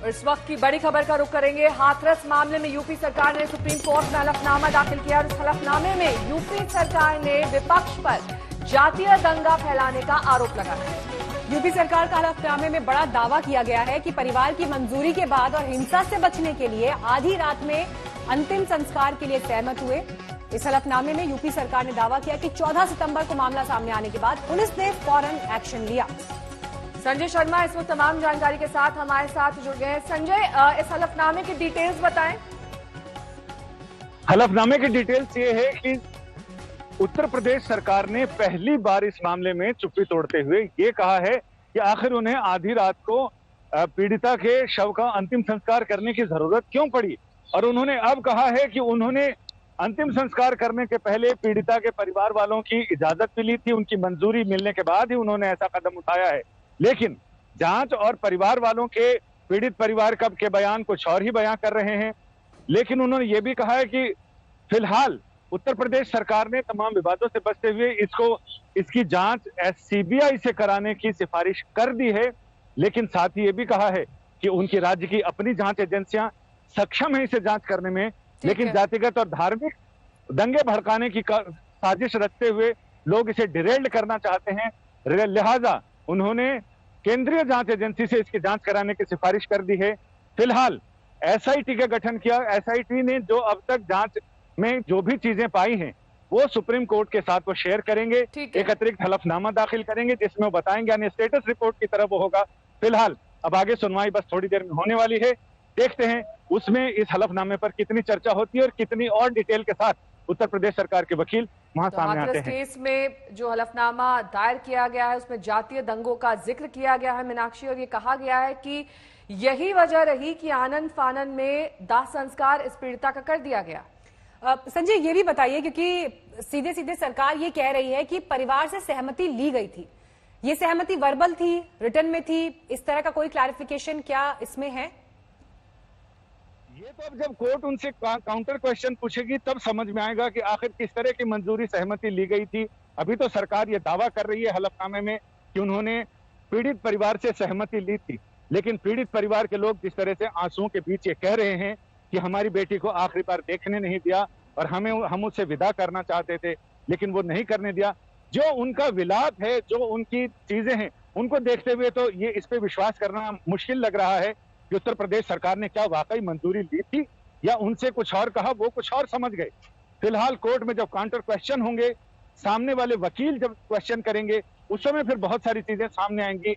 और इस वक्त की बड़ी खबर का रुख करेंगे। हाथरस मामले में यूपी सरकार ने सुप्रीम कोर्ट में हलफनामा दाखिल किया और इस हलफनामे में यूपी सरकार ने विपक्ष पर जातीय दंगा फैलाने का आरोप लगाया। यूपी सरकार का हलफनामे में बड़ा दावा किया गया है कि परिवार की मंजूरी के बाद और हिंसा से बचने के लिए आधी रात में अंतिम संस्कार के लिए सहमत हुए। इस हलफनामे में यूपी सरकार ने दावा किया कि 14 सितंबर को मामला सामने आने के बाद पुलिस ने फौरन एक्शन लिया। संजय शर्मा इस वक्त तमाम जानकारी के साथ हमारे साथ जुड़ गए हैं। संजय, इस हलफनामे की डिटेल्स बताएं। हलफनामे की डिटेल्स ये है कि उत्तर प्रदेश सरकार ने पहली बार इस मामले में चुप्पी तोड़ते हुए ये कहा है कि आखिर उन्हें आधी रात को पीड़िता के शव का अंतिम संस्कार करने की जरूरत क्यों पड़ी, और उन्होंने अब कहा है कि उन्होंने अंतिम संस्कार करने के पहले पीड़िता के परिवार वालों की इजाजत भी ली थी, उनकी मंजूरी मिलने के बाद ही उन्होंने ऐसा कदम उठाया है। लेकिन जांच और परिवार वालों के पीड़ित परिवार के बयान कुछ और ही बयान कर रहे हैं। लेकिन उन्होंने ये भी कहा है कि फिलहाल उत्तर प्रदेश सरकार ने तमाम विवादों से बचते हुए इसकी जांच सीबीआई से कराने की सिफारिश कर दी है। लेकिन साथ ही ये भी कहा है कि उनकी राज्य की अपनी जांच एजेंसियां सक्षम है इसे जांच करने में, लेकिन जातिगत और धार्मिक दंगे भड़काने की साजिश रचते हुए लोग इसे डिरेल्ड करना चाहते हैं। लिहाजा उन्होंने केंद्रीय जांच एजेंसी से इसकी जांच कराने की सिफारिश कर दी है। फिलहाल एसआईटी का गठन किया। एसआईटी ने जो अब तक जांच में जो भी चीजें पाई हैं वो सुप्रीम कोर्ट के साथ वो शेयर करेंगे। एक अतिरिक्त हलफनामा दाखिल करेंगे जिसमें वो बताएंगे, यानी स्टेटस रिपोर्ट की तरह वो होगा। फिलहाल अब आगे सुनवाई बस थोड़ी देर में होने वाली है। देखते हैं उसमें इस हलफनामे पर कितनी चर्चा होती है और कितनी और डिटेल के साथ उत्तर प्रदेश सरकार के वकील वहां सामने आते हैं। केस में जो हलफनामा दायर किया गया है उसमें जातीय दंगों का जिक्र किया गया है मीनाक्षी, और ये कहा गया है कि यही वजह रही कि आनन फानन में दाह संस्कार इस पीड़िता का कर दिया गया। संजय, ये भी बताइए, क्योंकि सीधे सीधे सरकार ये कह रही है कि परिवार से सहमति ली गई थी, ये सहमति वर्बल थी, रिटर्न में थी, इस तरह का कोई क्लैरिफिकेशन क्या इसमें है? ये तो अब जब कोर्ट उनसे काउंटर क्वेश्चन पूछेगी तब समझ में आएगा कि आखिर किस तरह की मंजूरी सहमति ली गई थी। अभी तो सरकार ये दावा कर रही है हलफनामे में कि उन्होंने पीड़ित परिवार से सहमति ली थी, लेकिन पीड़ित परिवार के लोग जिस तरह से आंसुओं के बीच ये कह रहे हैं कि हमारी बेटी को आखिरी बार देखने नहीं दिया और हम उससे विदा करना चाहते थे लेकिन वो नहीं करने दिया, जो उनका विलाप है, जो उनकी चीजें हैं, उनको देखते हुए तो ये इस पे विश्वास करना मुश्किल लग रहा है कि उत्तर प्रदेश सरकार ने क्या वाकई मंजूरी ली थी या उनसे कुछ और कहा, वो कुछ और समझ गए। फिलहाल कोर्ट में जब काउंटर क्वेश्चन होंगे, सामने वाले वकील जब क्वेश्चन करेंगे, उस समय फिर बहुत सारी चीजें सामने आएंगी।